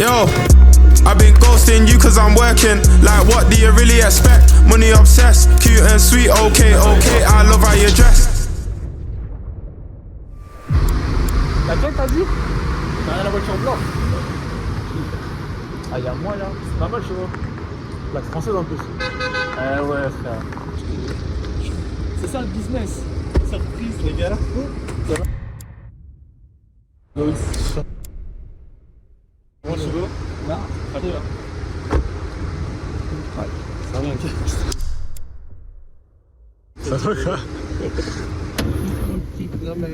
Yo, I've been ghosting you cause I'm working. Like what do you really expect? Money obsessed, cute and sweet, okay, I love how you dress. Laquelle t'as dit? La voiture blanche. Ah y'a moi là, c'est pas mal chez moi. La française en plus. Ouais frère. C'est ça le business. Surprise les gars. Loïs. Comment tu veux? Non, très bien. Ouais, ça va ok. Ça va quoi? Non mais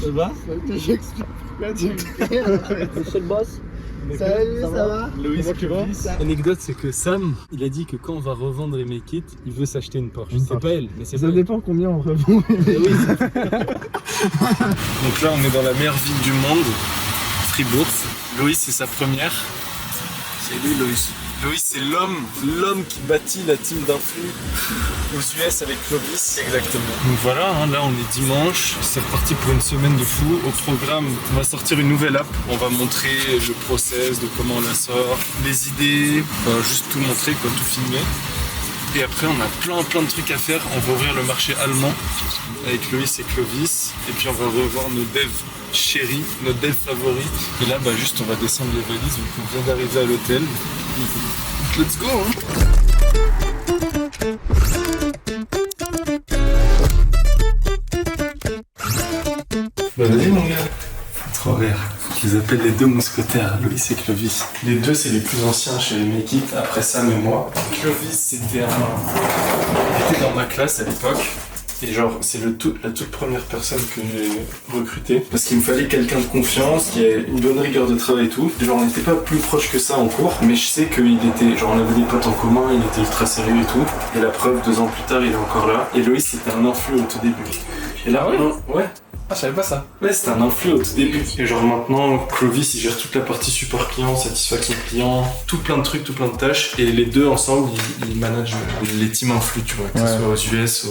ça va? J'explique pourquoi tu Monsieur le boss. Salut, ça va? Loïs, l'anecdote c'est que Sam, il a dit que quand on va revendre les make it, il veut s'acheter une Porsche. C'est pas elle, mais c'est ça dépend combien on revend. Donc là on est dans la meilleure ville du monde, Fribourg. Loïs c'est sa première. C'est lui Loïs. Loïs c'est l'homme qui bâtit la team d'influx aux US avec Clovis. Exactement. Donc voilà, hein, là on est dimanche, c'est reparti pour une semaine de fou. Au programme, on va sortir une nouvelle app. On va montrer le process de comment on la sort, les idées, juste tout montrer, quoi, tout filmer. Et après on a plein de trucs à faire. On va ouvrir le marché allemand avec Loïs et Clovis. Et puis on va revoir nos devs chéris, nos devs favoris. Et là juste on va descendre les valises. Donc on vient d'arriver à l'hôtel. Let's go hein. Bah vas-y mon gars. Trop rare. Je les appelle les deux mousquetaires, Loïs et Clovis. Les deux c'est les plus anciens chez les Make It, après Sam et moi. Clovis il était dans ma classe à l'époque. Et genre, c'est la toute première personne que j'ai recrutée. Parce qu'il me fallait quelqu'un de confiance, qui ait une bonne rigueur de travail et tout. Genre, on n'était pas plus proche que ça en cours, mais je sais qu'il était, genre, on avait des potes en commun, il était ultra sérieux et tout. Et la preuve, 2 ans plus tard, il est encore là. Et Loïs, c'était un influx au tout début. Et là, ouais. Ah, je savais pas ça. Ouais, c'était un influx au tout début. Et genre maintenant, Clovis, il gère toute la partie support client, satisfaction client, tout plein de trucs, tout plein de tâches. Et les deux ensemble, ils managent les teams influx, tu vois, que ce soit aux US,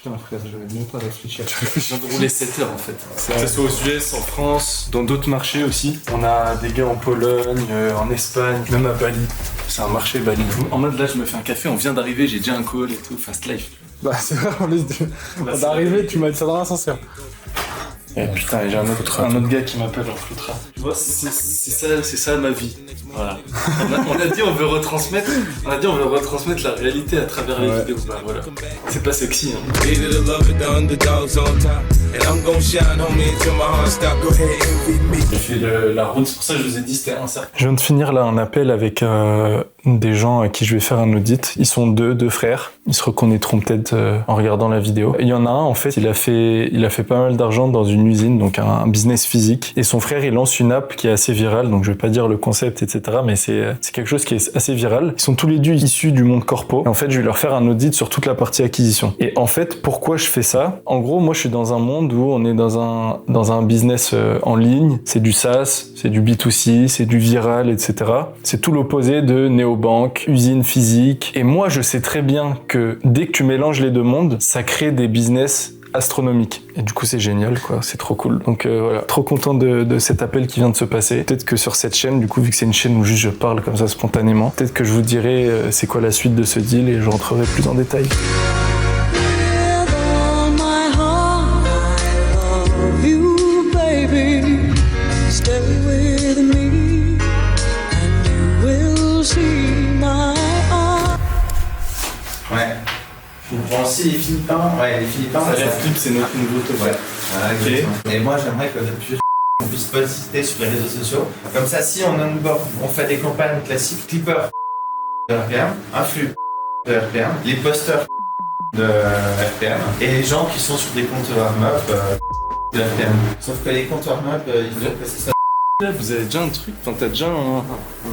Putain frère, j'avais même pas réfléchi à ça. Je viens de rouler 7 heures en fait. Que ce soit aux US, en France, dans d'autres marchés aussi. On a des gars en Pologne, en Espagne, même à Bali. C'est un marché Bali. En mode là, je me fais un café, on vient d'arriver, j'ai déjà un call et tout, fast life. Bah c'est vrai, on est arrivé, tu m'as dit ça dans l'ascenseur. Et putain, j'ai un autre gars qui m'appelle en floutra. Tu vois, c'est ça ma vie. Voilà. On a dit on veut retransmettre la réalité à travers les vidéos. Bah voilà. C'est pas sexy hein. J'ai fait la route, c'est pour ça que je vous ai dit c'était un cercle. Je viens de finir là un appel avec des gens à qui je vais faire un audit. Ils sont deux frères. Ils se reconnaîtront peut-être en regardant la vidéo. Il y en a un en fait, il a fait pas mal d'argent dans une usine, donc un business physique. Et son frère, il lance une app qui est assez virale, donc je vais pas dire le concept, etc. Mais c'est quelque chose qui est assez viral. Ils sont tous les deux issus du monde corpo. Et en fait, je vais leur faire un audit sur toute la partie acquisition. Et en fait, pourquoi je fais ça? En gros, moi, je suis dans un monde où on est dans un business en ligne. C'est du SaaS, c'est du B2C, c'est du viral, etc. C'est tout l'opposé de néobanque, usine physique. Et moi, je sais très bien que dès que tu mélanges les deux mondes, ça crée des business astronomique. Et du coup, c'est génial, quoi. C'est trop cool. Donc voilà, trop content de cet appel qui vient de se passer. Peut-être que sur cette chaîne, du coup, vu que c'est une chaîne où juste je parle comme ça spontanément, peut-être que je vous dirai c'est quoi la suite de ce deal et je rentrerai plus en détail. Ouais. Bon, si les Philippins, Ça Flip, c'est notre nouveau top. Ouais. Voilà, ok. Et moi, j'aimerais que depuis on puisse poster sur les réseaux sociaux. Comme ça, si on onboard, on fait des campagnes classiques, clipper de RPM, influx de RPM, les posters de RPM, et les gens qui sont sur des comptes warm-up de RPM. Sauf que les comptes warm-up, il faut que ça soit. Là, vous avez déjà un truc, enfin t'as déjà un...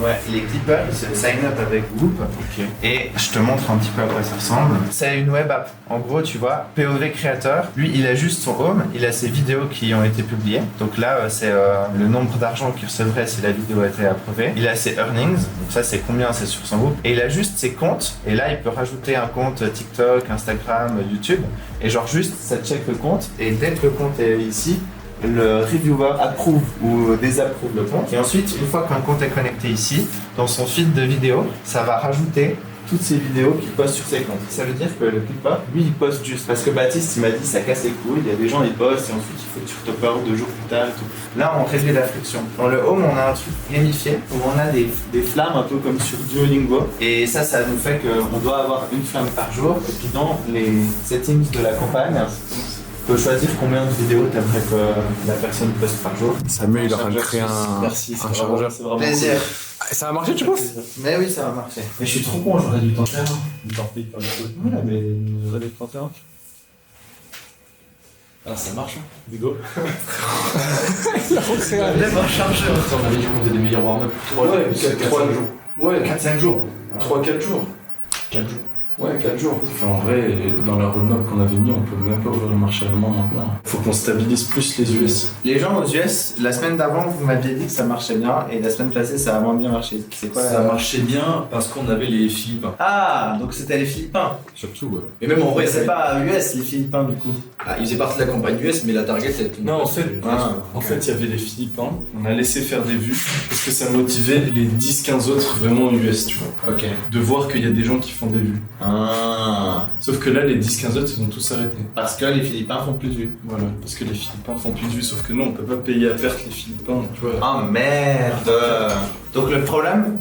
Ouais, les clippers, c'est le sign up avec Whoop. Ok. Et je te montre un petit peu à quoi ça ressemble. C'est une web app. En gros, tu vois, POV créateur, lui, il a juste son home, il a ses vidéos qui ont été publiées. Donc là, c'est le nombre d'argent qu'il recevrait si la vidéo a été approuvée. Il a ses earnings, donc ça, c'est combien c'est sur son Whoop. Et il a juste ses comptes. Et là, il peut rajouter un compte TikTok, Instagram, YouTube. Et genre juste, ça check le compte. Et dès que le compte est ici, le reviewer approuve ou désapprouve le compte. Et ensuite, une fois qu'un compte est connecté ici, dans son feed de vidéos, ça va rajouter toutes ces vidéos qu'il poste sur ses comptes. Ça veut dire que le clipper, lui, il poste juste. Parce que Baptiste, il m'a dit, ça casse les couilles. Il y a des gens, ils postent et ensuite, il faut que tu retopper 2 jours plus tard et tout. Là, on réduit la friction. Dans le home, on a un truc gamifié où on a des flammes un peu comme sur Duolingo. Et ça nous fait qu'on doit avoir une flamme par jour. Et puis dans les settings de la campagne, tu peux choisir combien de vidéos tu aimerais que la personne poste par jour. Samuel, il est en train de créer un chargeur. C'est vraiment plaisir. Ça va marcher, tu penses? Mais oui, ça va marcher. Mais je suis trop con, j'aurais dû t'en faire un. Du temps payé par le coup. Voilà, mais J'aurais dû t'en faire un. Ah, ça marche, hein. Bigo. lève un chargeur. On avait dit qu'on faisait des meilleurs warm-up. 3 jours. Ouais, 4-5 jours. 3-4 jours. 4 jours. Ouais, 4 jours. Enfin, en vrai, dans la roadmap qu'on avait mis, on peut même pas ouvrir le marché allemand maintenant. Faut qu'on stabilise plus les US. Les gens aux US, la semaine d'avant, vous m'aviez dit que ça marchait bien, et la semaine passée, ça a moins bien marché. C'est quoi Ça marchait bien parce qu'on avait les Philippins. Ah, donc c'était les Philippins. Surtout, ouais. Et même en vrai, Ouais, c'est pas US, les Philippins, du coup. Ah, ils faisaient partie de la campagne US, mais la target, c'était. Non, en fait, il y avait les Philippins. On a laissé faire des vues parce que ça motivait les 10-15 autres vraiment US, tu vois. Ok. De voir qu'il y a des gens qui font des vues. Ah. Sauf que là, les 10-15 autres, ils ont tous arrêté. Parce que les Philippins font plus de vues. Voilà, parce que les Philippins font plus de vues. Sauf que nous, on peut pas payer à perte les Philippins, tu vois. Ah merde. Donc le problème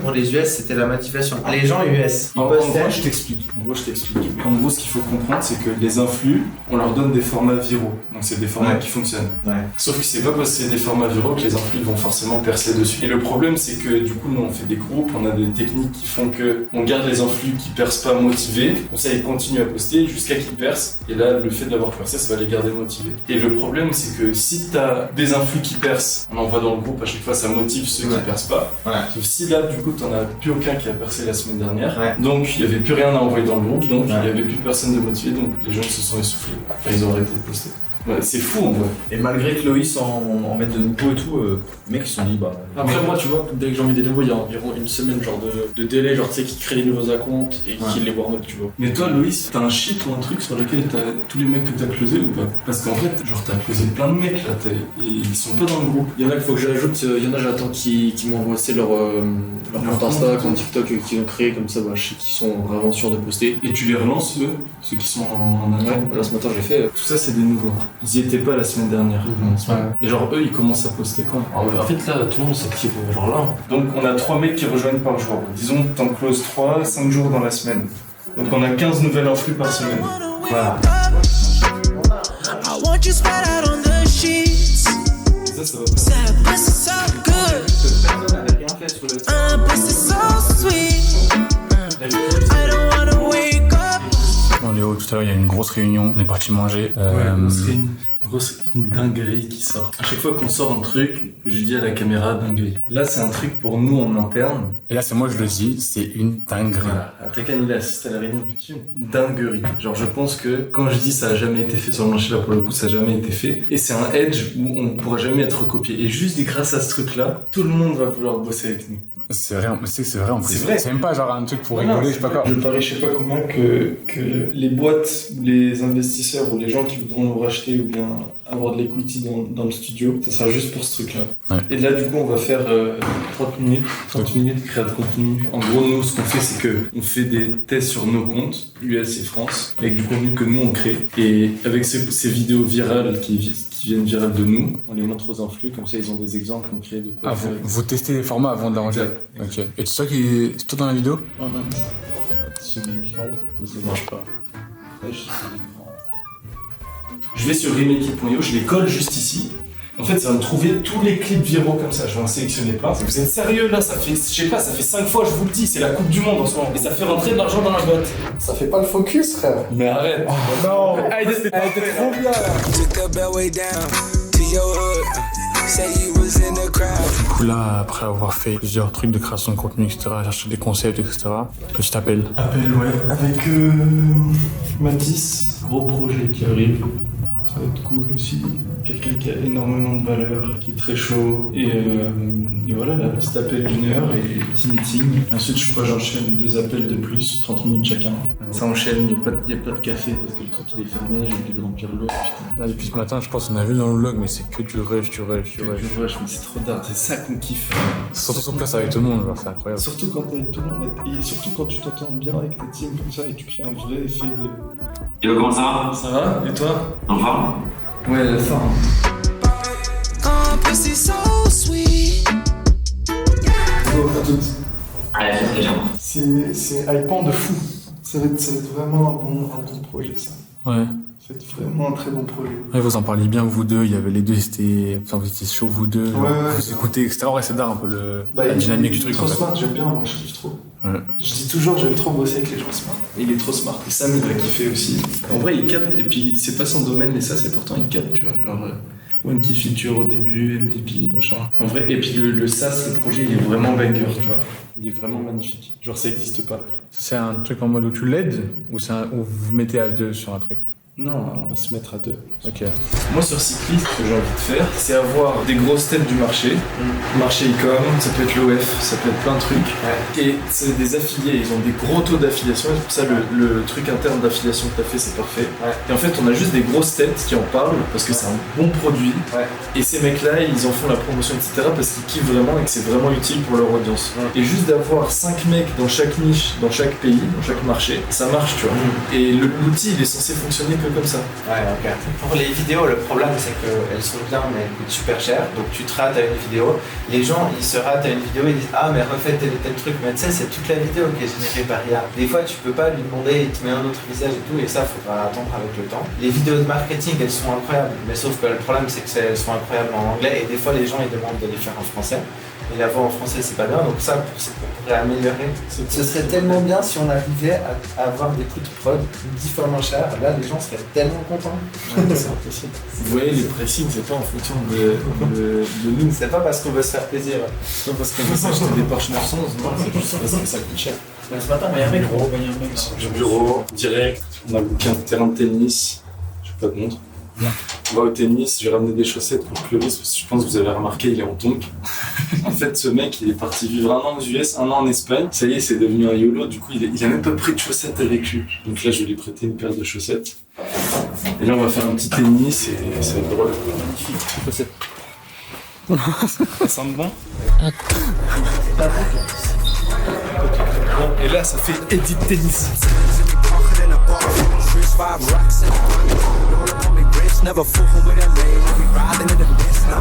pour les US, c'était la motivation. Les gens US, ils En postaient. gros, je t'explique. En gros, ce qu'il faut comprendre, c'est que les influx, on leur donne des formats viraux. Donc, c'est des formats Ouais. qui fonctionnent. Ouais. Sauf que c'est pas parce que c'est des formats viraux que les influx vont forcément percer dessus. Et le problème, c'est que du coup, nous, on fait des groupes, on a des techniques qui font que on garde les influx qui percent pas motivés. Comme ça, ils continuent à poster jusqu'à qu'ils percent. Et là, le fait d'avoir percé, ça va les garder motivés. Et le problème, c'est que si t'as des influx qui percent, on envoie dans le groupe, à chaque fois, ça motive ceux qui percent pas. Ouais. Sauf si là, du coup, t'en as plus aucun qui a percé la semaine dernière. Ouais. Donc, il y avait plus rien à envoyer dans le groupe. Donc, il Ouais. y avait plus personne de motivé. Donc, les gens se sont essoufflés. Enfin, ils ont arrêté de poster. Ouais, c'est fou, en vrai. Et malgré que Loïs en mette de nouveaux et tout, les mecs ils se sont dit bah. Après, moi, tu vois, dès que j'en mets des nouveaux, il y a environ une semaine genre de délai, genre tu sais, qui crée les nouveaux accounts et qui les warm-up, tu vois. Mais toi, Loïs, t'as un sheet ou un truc sur lequel t'as tous les mecs que t'as closés ou pas? Parce qu'en fait, genre, t'as closé plein de mecs là, et ils sont pas dans le groupe. Il y en a qu'il faut que je rajoute, il y en a j'attends qui m'envoient leur compte Insta, compte TikTok qu'ils ont créé, comme ça, bah, je sais qu'ils sont vraiment sûrs de poster. Et tu les relances, eux, ceux qui sont en Ouais, attente. là ce matin j'ai fait. Tout ça, c'est des nouveaux. Ils y étaient pas la semaine dernière. Ouais. Et genre, eux, ils commencent à poster quand? En fait, là, tout le monde s'active genre là. Donc on a 3 mecs qui rejoignent par jour. Disons que t'en closes 3, 5 jours dans la semaine. Donc on a 15 nouvelles influx par semaine. Voilà. I want you spread out on the sheets. Ça va pas. That pussy so good. Personne n'avait rien fait sur le Pussy so sweet. I don't wanna wake up. Bon Léo, tout à l'heure il y a une grosse réunion, on est parti manger. Une dinguerie qui sort. À chaque fois qu'on sort un truc, je dis à la caméra dinguerie. Là, c'est un truc pour nous en interne. Et là c'est moi je le dis, c'est une dinguerie. Voilà. Atakan, il assiste à la réunion du team. Dinguerie. Genre, je pense que quand je dis ça a jamais été fait sur le marché, là, pour le coup, ça a jamais été fait. Et c'est un edge où on pourra jamais être recopié. Et juste grâce à ce truc-là, tout le monde va vouloir bosser avec nous. C'est vrai, mais c'est vrai en plus. C'est vrai. C'est même pas genre un truc pour Non, rigoler, c'est je sais pas vrai. quoi. Je parie, je sais pas combien que les boîtes, ou les investisseurs ou les gens qui voudront nous racheter ou bien avoir de l'equity dans le studio, ça sera juste pour ce truc-là. Ouais. Et là, du coup, on va faire 30 minutes créa de contenu. En gros, nous, ce qu'on fait, c'est que on fait des tests sur nos comptes, US et France, avec du contenu que nous, on crée. Et avec ces vidéos virales qui viennent virales de nous, on les montre aux influx, comme ça, ils ont des exemples concrets de quoi Ah, faire. vous testez les formats avant d'enregistrer. Exact. Ok. Et c'est toi dans la vidéo? Ah, non. Ça marche pas. Je vais sur remake.io, je les colle juste ici. En fait, ça va me trouver tous les clips viraux comme ça. Je vais en sélectionner plein. Vous êtes sérieux là? Ça fait, je sais pas, ça fait 5 fois, je vous le dis, c'est la Coupe du Monde en ce moment. Et ça fait rentrer de l'argent dans la boîte. Ça fait pas le focus, frère. Mais arrête. Non. Ah, il était trop bien là. Took the bellway down to your hood. Say you was in the crowd. Du coup là, après avoir fait plusieurs trucs de création de contenu, etc., chercher des concepts, etc., petit appel. Appel, ouais. Avec Mathis, gros projet qui arrive. Ça va être cool aussi. Quelqu'un qui a énormément de valeur, qui est très chaud. Et voilà, là, petit appel d'1 heure et petit meeting. Et ensuite, je crois que j'enchaîne 2 appels de plus, 30 minutes chacun. Ça enchaîne, il n'y a pas de café parce que le truc il est fermé, j'ai oublié de remplir l'eau. Là, depuis ce matin, je pense qu'on a vu dans le vlog, mais c'est que du rush. Mais c'est trop tard, c'est ça qu'on kiffe. Surtout sur place avec tout le monde, genre, c'est incroyable. Surtout quand t'es avec tout le monde et surtout quand tu t'entends bien avec ta team comme ça et tu crées un vrai effet de... Yo, comment ça va? Ça va? Et toi? En forme? Ouais, la forme. Bonjour à toutes. Allez, c'est très bien. C'est hypant de fou. Ça va être vraiment un bon projet, ça. Ouais. Ça va être vraiment un très bon projet. Ouais, vous en parliez bien, vous deux. Il y avait les deux, vous étiez chauds, vous deux. Ouais. Vous écoutez, etc. Ouais, c'est d'art un peu la dynamique du truc. Il est trop smart, j'aime bien, moi, je kiffe trop. Ouais. Je dis toujours, j'aime trop bosser avec les gens smart. Il est trop smart. Et Sam, il va kiffer aussi. En vrai, il capte, et puis c'est pas son domaine, mais ça, c'est pourtant, il capte, tu vois. Genre, one key feature au début, MVP, machin. En vrai, et puis le SaaS, le projet, il est vraiment banger, tu vois. Il est vraiment magnifique. Genre, ça existe pas. C'est un truc en mode où tu l'aides, ou où vous vous mettez à deux sur un truc? Non, on va se mettre à 2. Ok. Moi, sur Cyclist, ce que j'ai envie de faire, c'est avoir des grosses têtes du marché. Marché e-com, ça peut être l'OF, ça peut être plein de trucs. Ouais. Et c'est des affiliés, ils ont des gros taux d'affiliation. Et c'est pour ça le truc interne d'affiliation que tu as fait, c'est parfait. Ouais. Et en fait, on a juste des grosses têtes qui en parlent parce que c'est un bon produit. Ouais. Et ces mecs-là, ils en font la promotion, etc. parce qu'ils kiffent vraiment et que c'est vraiment utile pour leur audience. Ouais. Et juste d'avoir 5 mecs dans chaque niche, dans chaque pays, dans chaque marché, ça marche, tu vois. Et l'outil, il est censé fonctionner comme ça. Ouais, ok. Pour les vidéos, le problème c'est qu'elles sont bien mais elles coûtent super cher. Donc tu te rates à une vidéo. Les gens ils se ratent à une vidéo et ils disent ah mais refais tel et tel truc. Mais tu sais c'est toute la vidéo qui est générée par IA. Des fois tu peux pas lui demander, il te met un autre visage et tout et ça faudra attendre avec le temps. Les vidéos de marketing elles sont incroyables. Mais sauf que le problème c'est qu'elles sont incroyables en anglais et des fois les gens ils demandent de les faire en français. Et la voix en français c'est pas bien, donc ça pourrait améliorer. Ce serait tellement bien si on arrivait à avoir des coûts de prod 10 fois moins cher. Là les gens seraient tellement contents. C'est impossible. Vous voyez les pressings c'est pas en fonction de nous. C'est pas parce qu'on veut se faire plaisir. C'est pas parce qu'on veut s'acheter des Porsche 911, non, c'est juste parce que ça coûte cher. Ce matin il y a un mec sur le bureau, direct, on a booké un terrain de tennis, je sais pas te montre. On va au tennis, j'ai ramené des chaussettes pour Clovis parce que je pense que vous avez remarqué, il est en tonk. En fait, ce mec, il est parti vivre 1 an aux US, 1 an en Espagne. Ça y est, c'est devenu un YOLO. Du coup, il a même pas pris de chaussettes avec lui. Donc là, je vais lui prêter une paire de chaussettes. Et là, on va faire un petit tennis et ça va être drôle. Magnifique, chaussettes. Ça sent bon. Et là, ça fait edit tennis. Never fucking with that lady, we riding in the best now.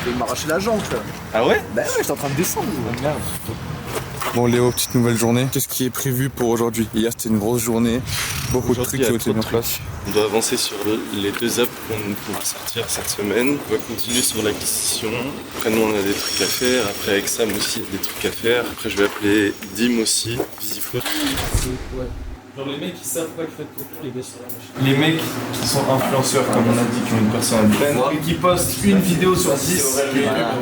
Il m'a arraché la jambe là. Ah ouais? Bah ouais, j'étais en train de descendre. Merde. Bon Léo, petite nouvelle journée. Qu'est-ce qui est prévu pour aujourd'hui? Hier c'était une grosse journée, beaucoup de trucs qui ont été mis en place. On doit avancer sur les 2 apps qu'on pourra sortir cette semaine. On va continuer sur l'acquisition. Après nous on a des trucs à faire. Après avec Sam aussi il y a des trucs à faire. Après je vais appeler Dim aussi, Visiflow. Ouais. Genre les mecs qui savent pas que faites pour tous les gars sur la machine. Les mecs qui sont influenceurs comme on a dit, qui ont une personnalité et qui postent une vidéo sur 10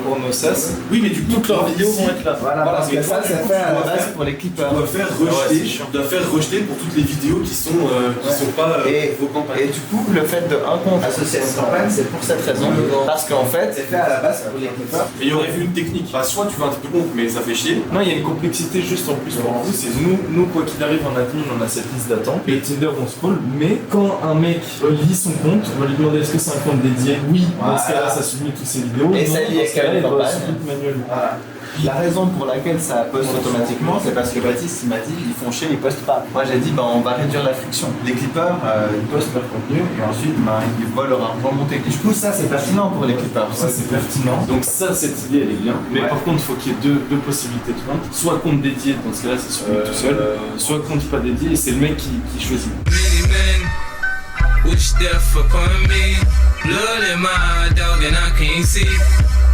pour nos SaaS. Oui mais du coup toutes leurs vidéos vont être là. Voilà parce que ça c'est fait à la base pour les clippers. Tu dois faire rejeter pour toutes les vidéos qui sont pas vos campagnes. Et du coup le fait de un compte associé à une campagne c'est pour cette raison. Parce qu'en fait c'est fait à la base pour les clippers. Mais il y aurait eu une technique. Bah soit tu veux un truc de compte mais ça fait chier. Non il y a une complexité juste en plus pour vous. C'est nous quoi qu'il arrive en admin on a cette liste d'attente. Et Tinder on scroll, mais quand un mec lit son compte, on va lui demander est-ce que c'est un compte dédié? Oui, dans ce cas-là ça subit toutes ses vidéos. Et ça lie avec la campagne. Voilà. La raison pour laquelle ça poste automatiquement, c'est parce que Baptiste il m'a dit ils font chier, ils postent pas. Moi j'ai dit on va réduire la friction. Les clippers ils postent leur contenu et ensuite ils voient leur argent monter. Du coup ça c'est pertinent pour les clippers. Ça c'est pertinent. Donc ça cette idée elle est bien. Mais par contre il faut qu'il y ait deux possibilités de compte. Soit compte dédié, dans ce cas là c'est celui tout seul. Soit compte pas dédié et c'est le mec qui choisit.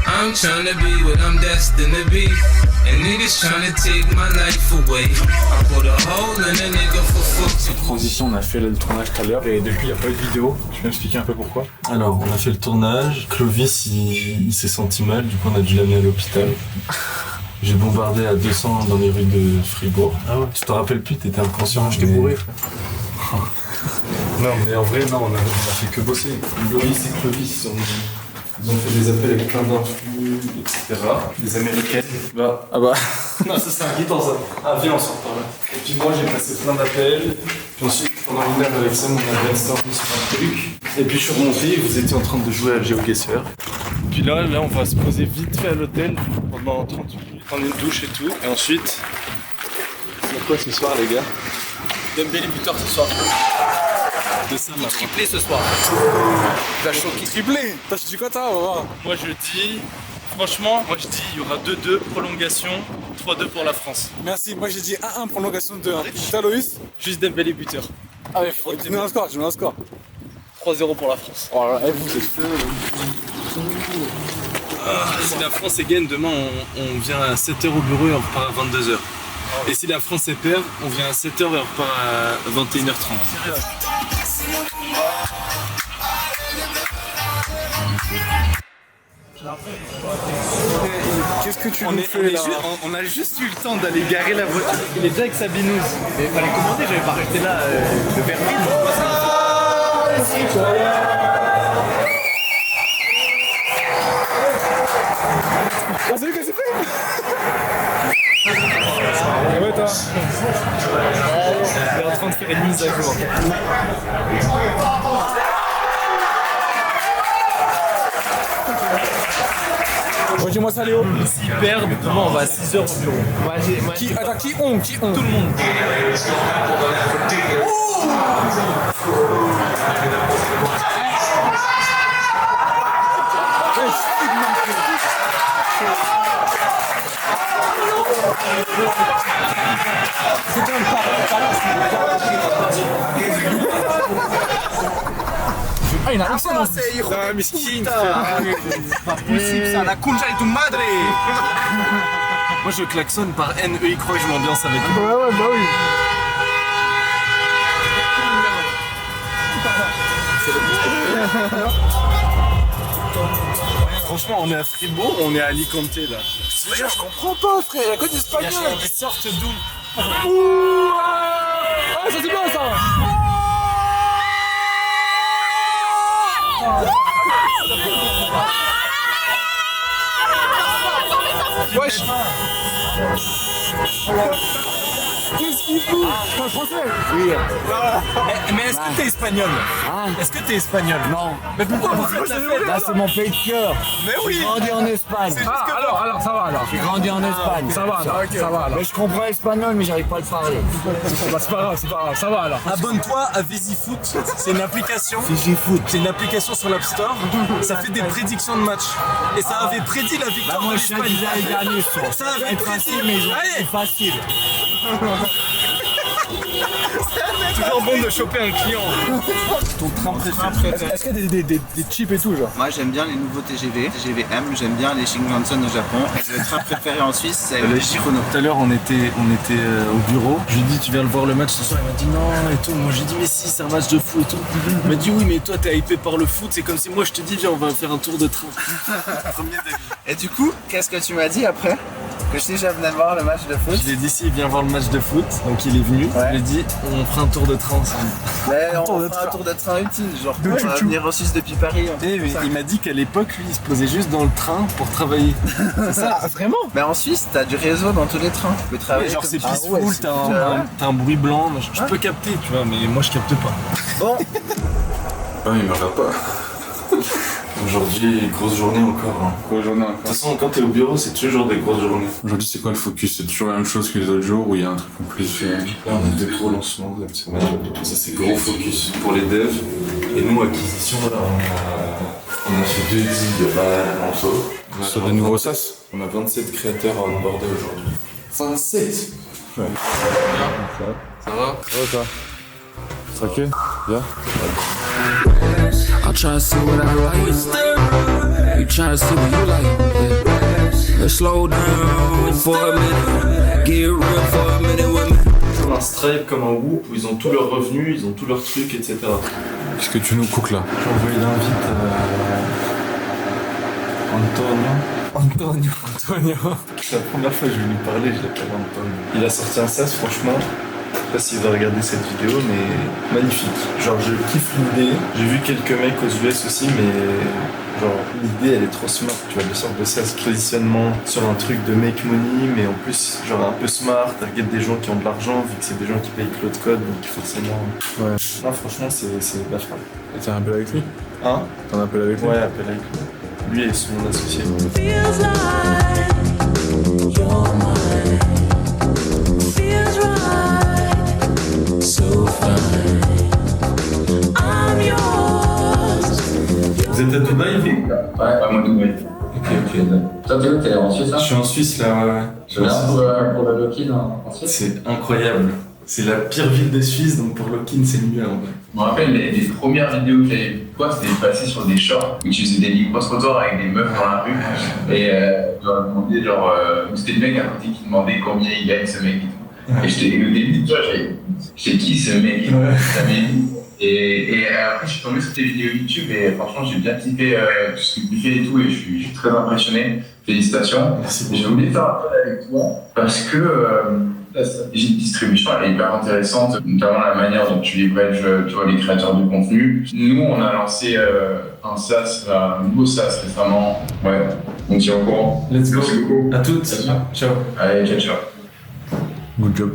I'm tryna be what I'm destined to be, and niggas tryna take my life away. I put a hole in a nigga for 40. transition, on a fait le tournage tout à l'heure et depuis il n'y a pas eu de vidéo. Tu peux m'expliquer un peu pourquoi? Alors, on a fait le tournage. Clovis, il s'est senti mal, du coup, on a dû l'amener à l'hôpital. J'ai bombardé à 200 dans les rues de Fribourg. Ah ouais? Tu te rappelles plus, t'étais inconscient. Je t'ai bourré, frère. Non, mais en vrai, non, on a fait que bosser. Loïs et Clovis, ils ont fait des appels avec plein d'influx, etc. Des Américaines. Bah, ah bah. Non, ça c'est inquiétant ça. Ah, viens, on sort par là. Et puis moi, j'ai passé plein d'appels. Puis ensuite, pendant une heure avec Sam, on a brainstormé sur un truc. Et puis je suis remonté et vous étiez en train de jouer à GeoGuessr. Puis là, on va se poser vite fait à l'hôtel pendant 30 minutes, prendre une douche et tout. Et ensuite, c'est quoi ce soir, les gars? Dembélé buteur ce soir. De ça, ma Triplé ce soir. Tu vas choquer. Triplé. Toi, tu dis quoi, toi? On va voir. Moi je dis, franchement, il y aura 2-2, prolongation, 3-2 pour la France. Merci. Moi, j'ai dit 1-1, prolongation de 1. T'as Loïs? Juste Dembélé buteur. Ah ouais, faut donner un score, je mets un score. 3-0 pour la France. Oh là, vous êtes feu. Si la France est gagne, demain on vient à 7h au bureau et on repart à 22h. Et si la France est perd, on vient à 7h et on repart à 21h30. Qu'est-ce que tu nous fais là? On a juste eu le temps d'aller garer la voiture. Il est déjà avec sa binouse. Mais fallait commander, j'avais pas resté là le verre vide. Ah, c'est lui qui s'est fait. Et ouais, toi? Il est en train de faire une mise à jour. Dis-moi ça, Léo. S'ils perdent, demain on va à 6h au bureau. Attends, qui ont? Tout le monde. Ah, il a accès dans ce... Ah, miskin, c'est pas possible ça, la concha de tu madre. Moi je klaxonne par haine, eux ils croient que je m'ambiance avec eux. Ouais, bah oui. Franchement, on est à Fribourg, on est à Alicante là. Je comprends pas, frère, il y a que des Espagnols. Ils sortent d'où? Ah, ça c'est bien ça. Wesh. Qu'est-ce qu'il fout? Je parle français. Oui. Mais est-ce que t'es espagnol? Est-ce que t'es espagnol? Non. Mais pourquoi vous faites la fête? Là, c'est mon pays de cœur. Mais oui. J'ai grandi en Espagne. Alors, ça va alors. J'ai grandi en Espagne. Ça va alors, ça va alors. Mais je comprends l'espagnol, mais j'arrive pas à le parler. Bah, c'est pas grave, ça va alors. Abonne-toi à VisiFoot, c'est une application. VisiFoot. C'est une application sur l'App Store. Ça fait des prédictions de match. Et ça avait prédit la victoire Moi, de je suis l'Espagne. déjà gagné sur. Ça avait Être prédit. facile, mais Allez, c'est facile. toujours bon de choper un client. Ton train préféré? Est-ce qu'il y a des chips et tout, genre? Moi j'aime bien les nouveaux TGV, TGV M, j'aime bien les Shinkansen au Japon. Et le train préféré en Suisse, c'est le Shirono. Tout à l'heure, on était au bureau. Je lui ai dit, tu viens le voir le match ce soir? Il m'a dit non et tout. Moi, je lui ai dit, mais si, c'est un match de foot et tout. Il m'a dit, oui, mais toi, t'es hypé par le foot. C'est comme si moi, je te dis, viens, on va faire un tour de train. Premier début. Et du coup, qu'est-ce que tu m'as dit après? Que si je venais voir le match de foot? Je lui ai dit, si, viens voir le match de foot. Donc, il est venu. Ouais. Je lui ai dit, on fera un tour de train ensemble. Mais on fera un tour de train utile, genre on va venir en Suisse depuis Paris. Mais il m'a dit qu'à l'époque, lui, il se posait juste dans le train pour travailler. C'est ça, vraiment? Mais en Suisse, t'as du réseau dans tous les trains. Tu peux travailler. Genre, c'est comme ça. peaceful, t'as un bruit blanc. Je peux capter, tu vois, mais moi, je capte pas. Bon. Non, il me regarde pas. Aujourd'hui, grosse journée encore. Hein. Grosse journée encore. De toute façon, quand t'es au bureau, c'est toujours des grosses journées. Aujourd'hui, c'est quoi le focus? C'est toujours la même chose que les autres jours ou il y a un truc en plus? Là, on a 2 gros lancements cette semaine. Ça, c'est gros focus pour les devs. Et nous, acquisition, là, on a fait 2 deals en solo. Sur des nouveaux SaaS? On a 27 créateurs à onboarder aujourd'hui. 27? Ouais. Ça va? Ouais, toi? Tranquille? Bien? I'll try to see what I like. You try to see what you like. Yeah. Let's slow down for a minute. Get real for a minute with me. comme un Stripe, comme un Whoop, où ils ont tous leurs revenus, ils ont tous leurs trucs, etc. Qu'est-ce que tu nous cookes là? J'ai envoyé l'invite à Antonio. C'est la première fois que je vais lui parler, je l'appelle Antonio. Il a sorti un sas, franchement. Je sais pas s'il va regarder cette vidéo, mais magnifique. Genre, je kiffe l'idée. J'ai vu quelques mecs aux US aussi, mais genre, l'idée elle est trop smart, tu vois, de sorte de sas positionnement sur un truc de make money, mais en plus, genre un peu smart. Target des gens qui ont de l'argent, vu que c'est des gens qui payent Claude Code, donc forcément. Ouais. Non, franchement, c'est la frappe. Et t'as un appel avec lui? Hein? T'as un appel avec lui? Ouais, appel avec lui. Lui et son associé. Feels like you're mine. Feels right. So fine. I'm yours. Vous êtes à Dubaï? Ouais, moi Dubaï. Ok. Toi, t'es en Suisse, hein? Je suis en Suisse là, ouais. Tu viens pour le Lockheed en Suisse? C'est incroyable. C'est la pire ville de Suisse, donc pour Lockheed, c'est mieux en vrai. Je me rappelle les premières vidéos que j'avais vues, toi, c'était passé sur des shorts où tu faisais des micro-trottoirs avec des meufs dans la rue. Et je leur demandais, genre, c'était le mec à côté qui demandait combien il gagne ce mec et tout. Et au début, tu vois, j'ai qui ce mec? Et après, je suis tombé sur tes vidéos YouTube et franchement, j'ai bien kiffé tout ce que tu fais et tout. Et je suis très impressionné. Félicitations. Merci. J'ai voulu faire un peu avec toi parce que la stratégie de distribution elle est hyper intéressante, notamment la manière dont tu leverages, tu vois, les créateurs de contenu. Nous, on a lancé un SaaS, un nouveau SaaS récemment. Ouais, on tient au courant. Let's go. Merci beaucoup. À toutes. Ciao. Allez, ciao. Good job.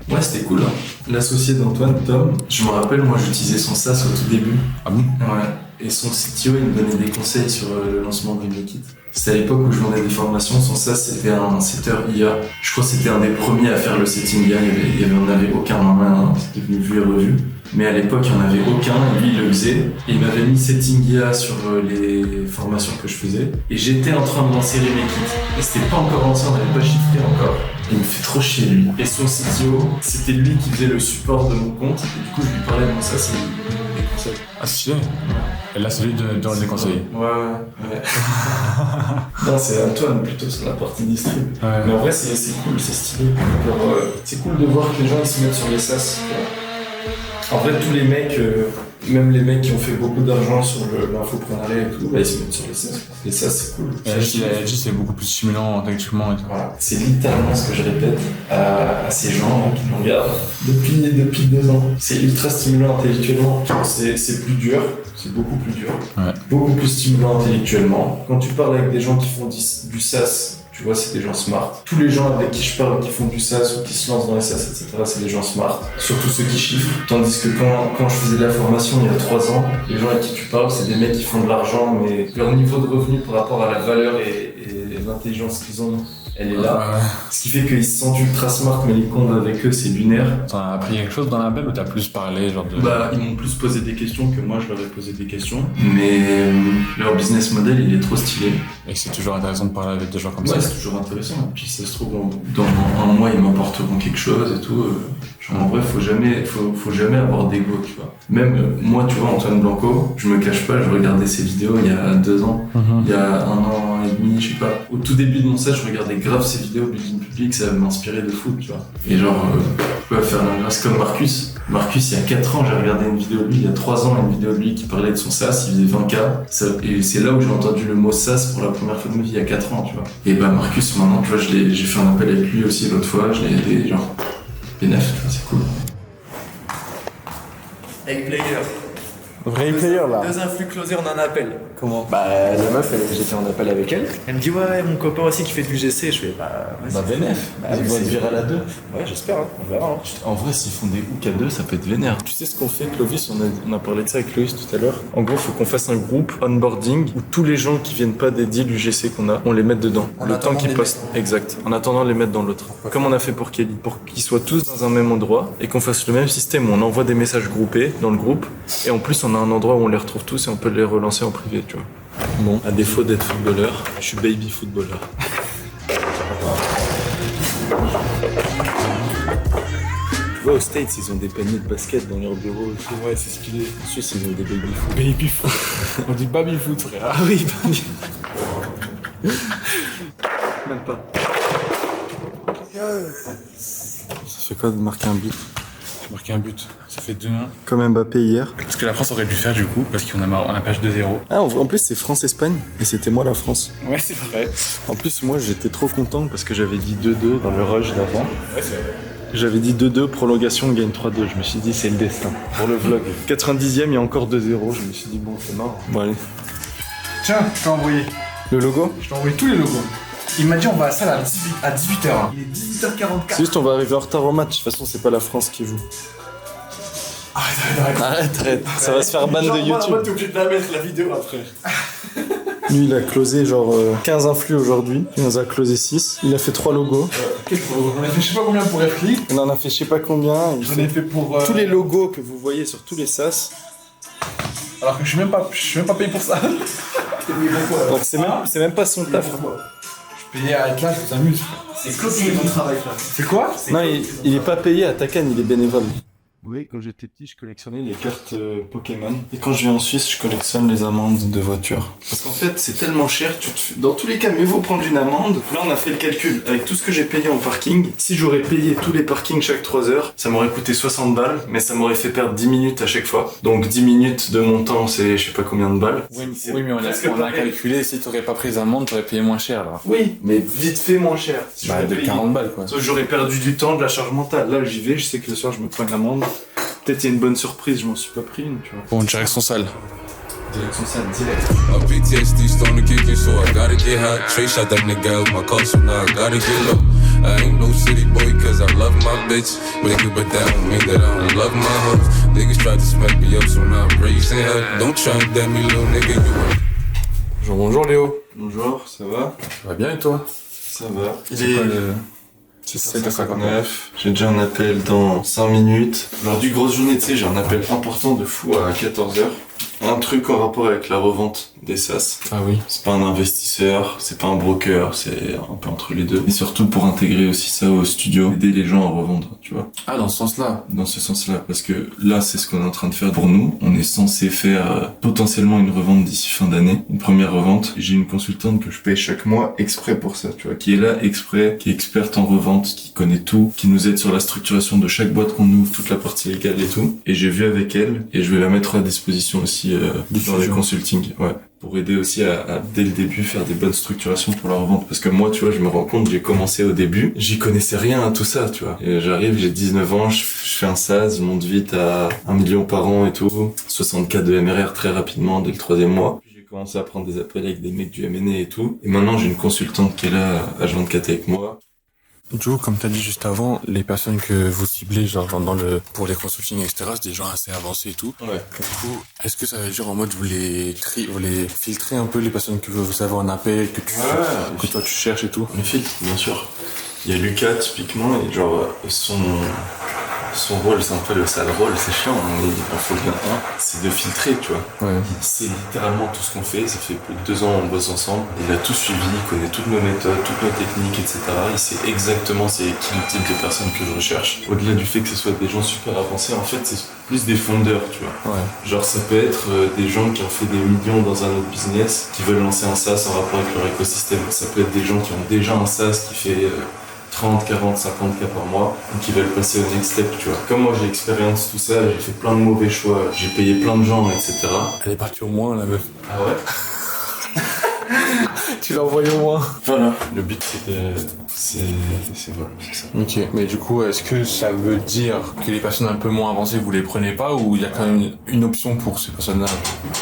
Ouais, c'était cool. Hein. L'associé d'Antoine, Tom, je me rappelle, moi j'utilisais son SaaS au tout début. Ah bon? Ouais. Et son CTO, il me donnait des conseils sur le lancement de Greenlockit. C'était à l'époque où je vendais des formations. Son SaaS, c'était un setter IA. Je crois que c'était un des premiers à faire le setting IA. On n'avait aucun en main, c'était devenu vu et revu. Mais à l'époque, il n'y en avait aucun, et lui, il le faisait. Et il m'avait mis setting IA sur les formations que je faisais. Et j'étais en train de lancer les Make-it. Et c'était pas encore lancé, on n'avait pas chiffré encore. Il me fait trop chier, lui. Et son CTO, c'était lui qui faisait le support de mon compte. Et du coup, je lui parlais de mon SaaS et il me donnait des conseils. Ah, stylé. Et là, c'est lui de donner des conseils. Ouais. Non, c'est Antoine plutôt sur la partie distrib. Ouais. Mais en vrai, c'est cool, c'est stylé. Genre, c'est cool de voir que les gens ils se mettent sur les SaaS. En vrai, tous les mecs, même les mecs qui ont fait beaucoup d'argent sur l'infoprenariat et tout, bah, ils se mettent sur les SaaS. Les SaaS, c'est cool. Et c'est beaucoup plus stimulant intellectuellement et tout. Voilà. C'est littéralement ce que je répète à ces gens qui me regardent depuis 2 ans. C'est ultra stimulant intellectuellement. C'est plus dur. C'est beaucoup plus dur. Ouais. Beaucoup plus stimulant intellectuellement. Quand tu parles avec des gens qui font du SaaS, tu vois, c'est des gens smart. Tous les gens avec qui je parle qui font du SaaS ou qui se lancent dans les SaaS, etc., c'est des gens smart. Surtout ceux qui chiffrent. Tandis que quand je faisais de la formation il y a 3 ans, les gens avec qui tu parles, c'est des mecs qui font de l'argent, mais leur niveau de revenu par rapport à la valeur et l'intelligence qu'ils ont, elle est là. Ouais. Ce qui fait qu'ils se sentent ultra smart, mais les comptes avec eux, c'est lunaire. T'as appris quelque chose dans l'appel ou t'as plus parlé genre de... Bah, ils m'ont plus posé des questions que moi je leur ai posé des questions. Mais leur business model, il est trop stylé. Et c'est toujours intéressant de parler avec des gens comme ça. Ouais, c'est toujours intéressant. Et puis ça se trouve, dans un mois, ils m'apporteront quelque chose et tout. Genre, en vrai, faut jamais avoir d'ego, tu vois. Même moi, tu vois, Antoine Blanco, je me cache pas, je regardais ses vidéos il y a 2 ans, il y a 1 an et demi, je sais pas. Au tout début de mon stage, je regardais grave ses vidéos building public, ça m'inspirait de fou, tu vois. Et genre, je peux faire l'inverse comme Marcus. Marcus, il y a 4 ans, j'ai regardé une vidéo de lui, il y a 3 ans, une vidéo de lui qui parlait de son SaaS, il faisait 20K. Et c'est là où j'ai entendu le mot SaaS pour la première fois de ma vie, il y a 4 ans, tu vois. Et bah, Marcus, maintenant, tu vois, j'ai fait un appel avec lui aussi l'autre fois, je l'ai aidé, genre, bénef, tu vois, c'est cool. Egg player. Vrai player là. 2 influx closés en un appel. Comment? Bah la meuf, j'étais en appel avec elle. Elle me dit ouais, mon copain aussi qui fait du GC. Je fais bah vas-y. Bah bénef, Bah, ils vont être virés à la 2. Ouais, j'espère, hein. On verra. Hein. En vrai, s'ils font des hooks à 2, ça peut être vénère. Tu sais ce qu'on fait, Clovis, on a parlé de ça avec Clovis tout à l'heure. En gros, il faut qu'on fasse un groupe onboarding où tous les gens qui viennent pas des deals UGC qu'on a, on les met dedans. Le temps qu'ils postent. Exact. En attendant de les mettre dans l'autre. Comme on a fait pour Kelly. Pour qu'ils soient tous dans un même endroit et qu'on fasse le même système où on envoie des messages groupés dans le groupe. Et en plus, on a un endroit où on les retrouve tous et on peut les relancer en privé, tu vois. Bon, à défaut d'être footballeur, je suis baby footballeur. Tu vois, aux States, ils ont des paniers de basket dans leur bureau aussi. Ouais, c'est stylé. En Suisse, ils ont des baby foot. Baby foot. On dit baby foot, frère. Ah oui, baby. Même pas. Tu fais quoi de marquer un but? J'ai marqué un but. Ça fait 2-1. Comme Mbappé hier. Ce que la France aurait dû faire du coup, parce qu'on a page 2-0. Ah, en plus, c'est France-Espagne. Et c'était moi la France. Ouais, c'est vrai. En plus, moi, j'étais trop content parce que j'avais dit 2-2 dans le rush d'avant. Ouais, c'est vrai. J'avais dit 2-2, prolongation, on gagne 3-2. Je me suis dit, c'est le destin. Pour le vlog. 90e, il y a encore 2-0. Je me suis dit, bon, c'est mort. Bon, allez. Tiens, je t'ai envoyé. Le logo? Je t'ai envoyé tous les logos. Il m'a dit on va à la salle à 18h. Il est 18h44. C'est juste, on va arriver en retard au match. De toute façon, c'est pas la France qui joue. Arrête. Ça va se faire ban de YouTube. Moi, t'es obligé de la mettre la vidéo après. Lui, il a closé genre 15 influx aujourd'hui. Il en a closé 6. Il a fait 3 logos. On a fait je sais pas combien pour Airclick. Il en a fait je sais pas combien. J'en ai fait pour. Tous les logos que vous voyez sur tous les sas. Alors que je suis même pas payé pour ça. Donc c'est même pas son taf. Je payais à être là, je m'amuse. C'est copier mon travail là. C'est quoi? Non, il est pas payé à Takan, il est bénévole. Oui, quand j'étais petit, je collectionnais les cartes Pokémon. Et quand je viens en Suisse, je collectionne les amendes de voitures. Parce qu'en fait, c'est tellement cher, dans tous les cas, mieux vaut prendre une amende. Là, on a fait le calcul. Avec tout ce que j'ai payé en parking, si j'aurais payé tous les parkings chaque 3 heures, ça m'aurait coûté 60 balles, mais ça m'aurait fait perdre 10 minutes à chaque fois. Donc 10 minutes de mon temps, c'est je sais pas combien de balles. Oui, mais on a calculé, si t'aurais pas pris d'amende, t'aurais payé moins cher là. Oui, mais vite fait moins cher. Si bah, de 40 balles quoi. J'aurais perdu du temps, de la charge mentale. Là, j'y vais, je sais que le soir, je me prends une amende. Peut-être il y a une bonne surprise, je m'en suis pas pris une, tu vois. Bon, direction salle. Direction salle, direct. A PTSD starting to kick in, so I gotta get hot. Trey shot that nigga out my car, so now I gotta get low. I ain't no city boy, cause I love my bitch. But that don't mean that I don't love my hoes. Niggas tried to smack me up, so now I'm raising hell. Don't try and damn me, little nigga, you Bonjour Léo. Bonjour, ça va? Ça va bien et toi? Ça va. Il est... 7h59. J'ai déjà un appel dans 5 minutes. Aujourd'hui, grosse journée, tu sais, j'ai un appel important de fou à 14h. Un truc en rapport avec la revente des SaaS. Ah oui. C'est pas un investisseur, c'est pas un broker, c'est un peu entre les deux. Et surtout pour intégrer aussi ça au studio, aider les gens à revendre, tu vois. Ah, dans ce sens-là? Dans ce sens-là, parce que là, c'est ce qu'on est en train de faire pour nous. On est censé faire potentiellement une revente d'ici fin d'année, une première revente. J'ai une consultante que je paye chaque mois exprès pour ça, tu vois, qui est là exprès, qui est experte en revente, qui connaît tout, qui nous aide sur la structuration de chaque boîte qu'on ouvre, toute la partie légale et tout. Et j'ai vu avec elle, et je vais la mettre à disposition aussi dans les consultings, ouais. Pour aider aussi à dès le début faire des bonnes structurations pour la revente, parce que moi tu vois je me rends compte, j'ai commencé au début, j'y connaissais rien à tout ça, tu vois, et j'arrive, j'ai 19 ans, je fais un SaaS, je monte vite à 1 million par an et tout, 64 de MRR très rapidement dès le 3e mois. J'ai commencé à prendre des appels avec des mecs du M&A et tout, et maintenant j'ai une consultante qui est là à H24 avec moi. Du coup, comme t'as dit juste avant, les personnes que vous ciblez, genre pour les consultings, etc., c'est des gens assez avancés et tout. Ouais. Du coup, est-ce que ça veut dire en mode vous les filtrez un peu les personnes que vous avez en appel, que toi tu cherches et tout? On les filtre, bien sûr. Il y a Lucas typiquement, et genre son rôle, c'est un peu le sale rôle, c'est chiant, mais il en faut bien un, c'est de filtrer, tu vois. Ouais. C'est littéralement tout ce qu'on fait, ça fait plus de 2 ans on bosse ensemble, il a tout suivi, il connaît toutes nos méthodes, toutes nos techniques, etc. Il sait exactement c'est qui le type de personnes que je recherche. Au-delà du fait que ce soit des gens super avancés, en fait c'est plus des fondeurs, tu vois. Ouais. Genre ça peut être des gens qui ont fait des millions dans un autre business, qui veulent lancer un SaaS en rapport avec leur écosystème. Ça peut être des gens qui ont déjà un SaaS qui fait 30, 40, 50 cas par mois, et qui veulent passer au next step, tu vois. Comme moi j'ai expérience tout ça, j'ai fait plein de mauvais choix, j'ai payé plein de gens, etc. Elle est partie au moins, la meuf. Ah ouais? Tu l'as envoyé au moins. Voilà. Le but c'est voilà, c'est ça. Ok. Mais du coup, est-ce que ça veut dire que les personnes un peu moins avancées, vous les prenez pas, ou il y a quand même une option pour ces personnes-là?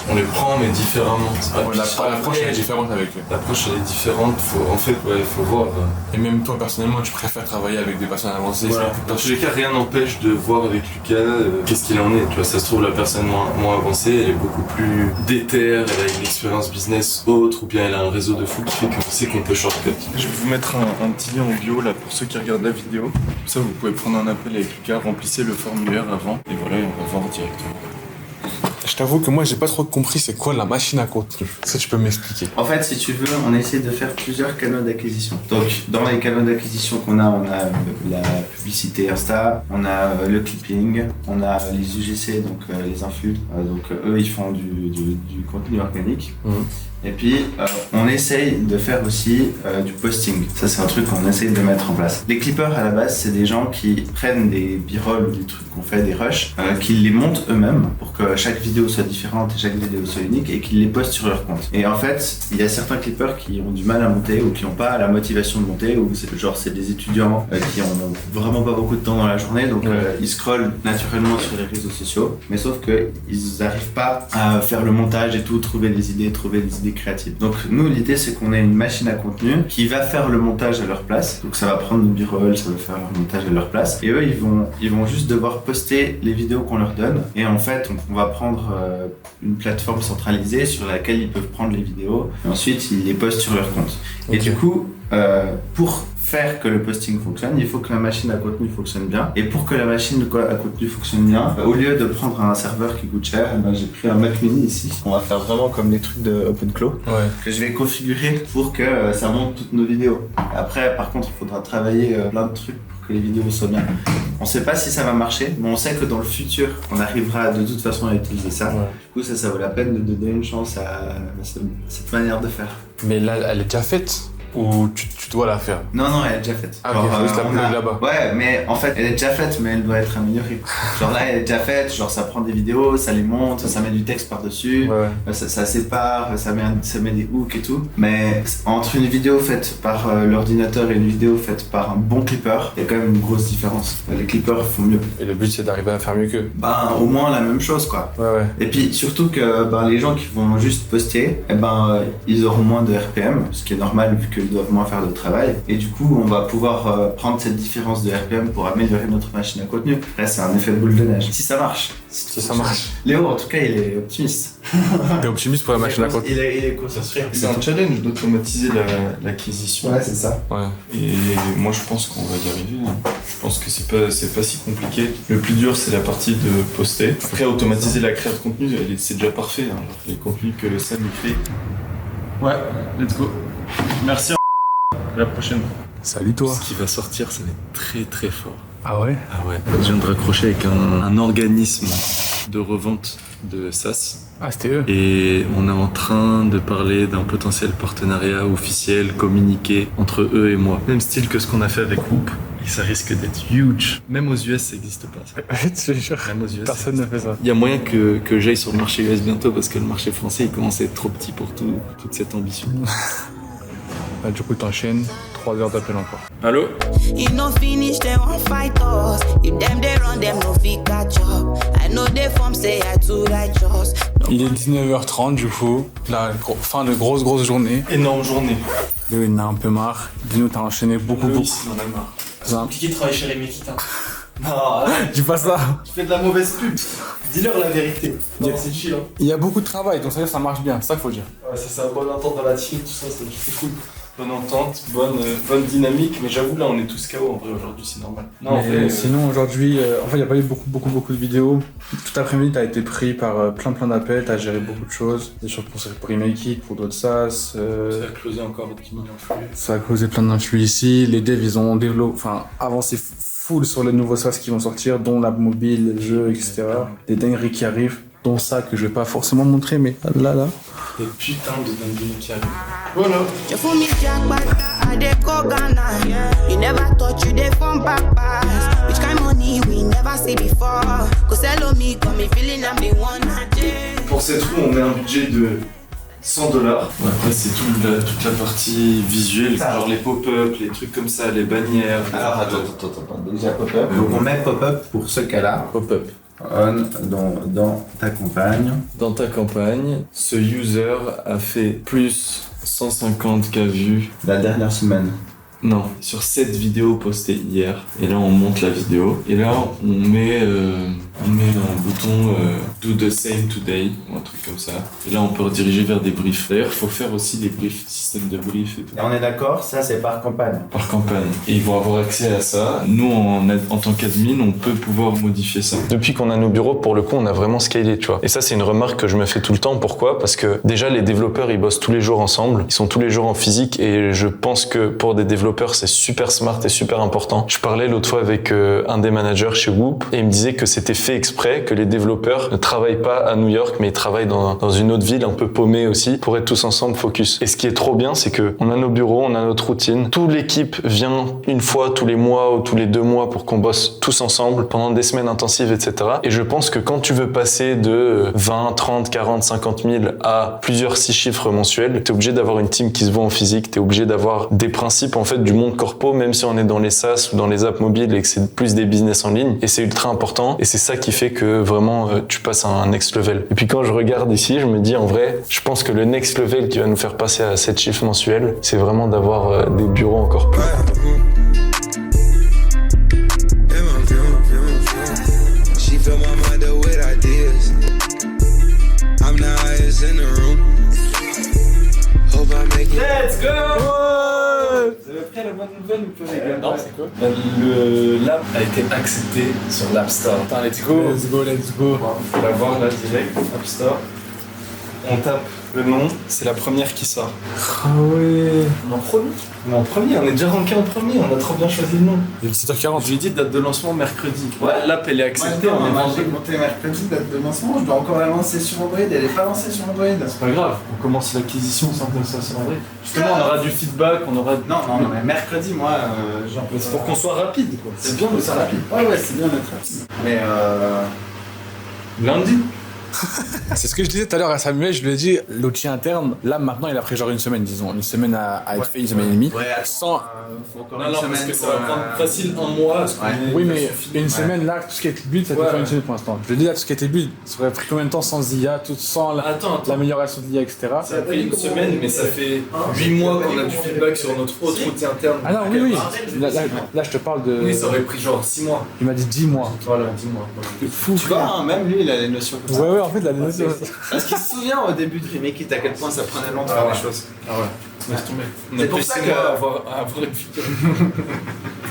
On les prend, mais différemment. L'approche elle est différente avec eux. L'approche elle est différente, il faut voir. Et même toi, personnellement, tu préfères travailler avec des personnes avancées? Voilà. Dans tous les cas, rien n'empêche de voir avec Lucas qu'est-ce qu'il en est. Tu vois, ça se trouve, la personne moins avancée, elle est beaucoup plus déterre, elle a une expérience business autre, ou bien elle a un réseau de fou qui fait qu'on sait qu'on peut shortcut. Je vais vous mettre un petit lien en bio là pour ceux qui regardent la vidéo. Comme ça, vous pouvez prendre un appel avec Lucas, remplissez le formulaire avant, et voilà, on va voir directement. Je t'avoue que moi j'ai pas trop compris c'est quoi la machine à contenu. Ça tu peux m'expliquer? En fait, si tu veux, on essaie de faire plusieurs canaux d'acquisition. Donc dans les canaux d'acquisition qu'on a, on a la publicité Insta, on a le clipping, on a les UGC, donc les influx. Donc eux ils font du contenu organique. Et puis, on essaye de faire aussi du posting. Ça, c'est un truc qu'on essaye de mettre en place. Les clippers, à la base, c'est des gens qui prennent des b-rolls ou des trucs qu'on fait, des rushs, qu'ils les montent eux-mêmes pour que chaque vidéo soit différente et chaque vidéo soit unique et qu'ils les postent sur leur compte. Et en fait, il y a certains clippers qui ont du mal à monter ou qui n'ont pas la motivation de monter, ou c'est des étudiants qui ont vraiment pas beaucoup de temps dans la journée, donc ils scrollent naturellement sur les réseaux sociaux, mais sauf qu'ils n'arrivent pas à faire le montage et tout, trouver des idées créatives. Donc nous, l'idée, c'est qu'on ait une machine à contenu qui va faire le montage à leur place. Donc ça va prendre le b-roll, ça va faire leur montage à leur place. Et eux, ils vont juste devoir poster les vidéos qu'on leur donne. Et en fait, on va prendre une plateforme centralisée sur laquelle ils peuvent prendre les vidéos. Et ensuite, ils les postent sur leur compte. Okay. Et du coup, pour faire que le posting fonctionne, il faut que la machine à contenu fonctionne bien. Et pour que la machine à contenu fonctionne bien, au lieu de prendre un serveur qui coûte cher, j'ai pris un Mac Mini ici. On va faire vraiment comme les trucs de OpenClaw, que je vais configurer pour que ça monte toutes nos vidéos. Après, par contre, il faudra travailler plein de trucs pour que les vidéos soient bien. On sait pas si ça va marcher, mais on sait que dans le futur, on arrivera de toute façon à utiliser ça. Du coup, ça vaut la peine de donner une chance à cette manière de faire. Mais là, elle est déjà faite? Ou tu dois la faire? Non, elle est déjà faite. Ah, ok, faut juste la poser là-bas. Ouais, mais en fait, elle est déjà faite, mais elle doit être améliorée. Genre là, elle est déjà faite, genre ça prend des vidéos, ça les monte, ça met du texte par-dessus, ça sépare, ça met des hooks et tout. Mais entre une vidéo faite par l'ordinateur et une vidéo faite par un bon clipper, il y a quand même une grosse différence. Les clippers font mieux. Et le but, c'est d'arriver à faire mieux qu'eux? Au moins la même chose, quoi. Et puis surtout que les gens qui vont juste poster, ils auront moins de RPM, ce qui est normal vu qu'ils doivent moins faire de travail. Et du coup, on va pouvoir prendre cette différence de RPM pour améliorer notre machine à contenu. Après, c'est un effet boule de neige. Si ça marche. Si ça marche. Léo, en tout cas, il est optimiste. T'es optimiste pour la machine à contenu? Il est concentré. C'est un challenge d'automatiser l'acquisition. Ouais, c'est ça. Et moi, je pense qu'on va y arriver. Je pense que c'est pas si compliqué. Le plus dur, c'est la partie de poster. Après, automatiser la création de contenu, c'est déjà parfait. Les contenus que Sam il fait. Ouais, let's go. Merci. À la prochaine. Salut toi. Ce qui va sortir, ça va être très très fort. Ah ouais? Ah ouais. Je viens de raccrocher avec un organisme de revente de SaaS. Ah, c'était eux? Et on est en train de parler d'un potentiel partenariat officiel, communiqué entre eux et moi. Même style que ce qu'on a fait avec Whoop. Et ça risque d'être huge. Même aux US, ça n'existe pas. Même aux US, personne ne fait ça. Il y a moyen que j'aille sur le marché US bientôt parce que le marché français, il commence à être trop petit pour toute cette ambition. Du coup, t'enchaînes. 3 heures d'appel encore. Allô? Il est 19h30 du coup. Fin de grosse journée. Énorme journée. Léo, il en a un peu marre. Dis-nous, t'as enchaîné beaucoup. Il en a marre. C'est compliqué de travailler chez Rémi Kita. Non, dis pas ça. Tu fais de la mauvaise pub. Dis-leur la vérité. Non, c'est chill. Il y a beaucoup de travail, donc ça veut dire que ça marche bien. C'est ça qu'il faut dire. Ouais, c'est ça. Bonne entente dans la team, tout ça, c'est cool. Bonne entente, bonne dynamique, mais j'avoue là on est tous KO en vrai aujourd'hui, c'est normal. Non, sinon aujourd'hui, il n'y a pas eu beaucoup de vidéos. Tout l'après-midi t'as été pris par plein d'appels, t'as géré beaucoup de choses. Des choses pour Remake It, pour d'autres SaaS. Ça a closé encore 10 000 influx. Ça a causé plein d'influx ici. Les devs ils ont avancé full sur les nouveaux SaaS qui vont sortir, dont l'app mobile, les jeux, etc. Des dingueries qui arrivent, dont ça que je vais pas forcément montrer, mais là. Des putains de dingueries qui arrivent. Voilà. Pour cette roue, on met un budget de $100. Après, c'est toute la partie visuelle, genre les pop-up, les trucs comme ça, les bannières. Alors, attends. Déjà pop-up. Donc, on met pop-up pour ce cas-là. Pop-up. Dans ta campagne. Dans ta campagne, ce user a fait plus 150K vues. La dernière semaine. Non, sur 7 vidéos postées hier. Et là, on monte la vidéo. Et là, on met un bouton Do the same today, ou un truc comme ça. Et là, on peut rediriger vers des briefs. D'ailleurs, il faut faire aussi des briefs, système de briefs et tout. Et on est d'accord, ça c'est par campagne. Par campagne. Et ils vont avoir accès à ça. Nous, en tant qu'admin, on peut pouvoir modifier ça. Depuis qu'on a nos bureaux, pour le coup, on a vraiment scalé, tu vois. Et ça, c'est une remarque que je me fais tout le temps. Pourquoi? Parce que déjà, les développeurs, ils bossent tous les jours ensemble. Ils sont tous les jours en physique. Et je pense que pour des développeurs, c'est super smart et super important. Je parlais l'autre fois avec un des managers chez Whoop et il me disait que c'était fait exprès, que les développeurs ne travaillent pas à New York, mais ils travaillent dans une autre ville un peu paumée aussi, pour être tous ensemble focus. Et ce qui est trop bien, c'est que on a nos bureaux, on a notre routine. Toute l'équipe vient une fois tous les mois ou tous les 2 mois pour qu'on bosse tous ensemble pendant des semaines intensives, etc. Et je pense que quand tu veux passer de 20, 30, 40, 50 000 à plusieurs 6 chiffres mensuels, t'es obligé d'avoir une team qui se voit en physique, t'es obligé d'avoir des principes en fait du monde corpo, même si on est dans les SaaS ou dans les apps mobiles et que c'est plus des business en ligne. Et c'est ultra important. Et c'est ça qui fait que vraiment tu passes à un next level. Et puis quand je regarde ici, je me dis en vrai, je pense que le next level qui va nous faire passer à 7 chiffres mensuels, c'est vraiment d'avoir des bureaux encore plus. Let's go! Vous avez pris la bonne nouvelle ou pas, les gars? Non, c'est quoi? L'app a été acceptée sur l'App Store. Attends, let's go. Let's go, let's go. Faut la voir là direct, App Store. On tape le nom, c'est la première qui sort. Ah ouais. On est en premier. On est en premier, on est déjà ranké en premier, on a trop bien choisi le nom. Il est 17h40. Je lui ai dit date de lancement mercredi. Ouais, l'app elle est acceptée, on est vendredi. J'ai monté mercredi, date de lancement, je dois encore la lancer sur Android, elle est pas lancée sur Android. C'est pas grave, on commence l'acquisition sans que ça sur Android. Justement, on aura du feedback, on aura... Non, mais mercredi, moi, genre... C'est pour qu'on soit rapide, quoi. C'est bien d'être rapide. Ouais, c'est bien d'être rapide. Mais lundi. C'est ce que je disais tout à l'heure à Samuel, je lui ai dit, l'outil interne, là maintenant il a pris genre une semaine, disons. Une semaine à être fait, une semaine et demie. Ouais, sans... faut encore une semaine, parce que ça va prendre facile un mois. Oui, mais une semaine là, tout ce qui est build, ça peut faire une semaine pour l'instant. Je dis là, tout ce qui était build, ça aurait pris combien de temps sans IA, sans l'amélioration de l'IA, etc. Ça a pris une semaine, mais ça fait 8 mois qu'on a du feedback sur notre autre outil interne. Ah non, oui. Là, je te parle de... Oui, ça aurait pris genre 6 mois. Il m'a dit 10 mois. Voilà, 10 mois. Fou, tu vois, même lui, il a les notions comme ça. Ouais, en fait, il a les notions. Parce qu'il se souvient au début de Remake à quel point ça prenait longtemps les choses. Ah ouais, laisse tomber. C'est pour ça que... avoir une feature.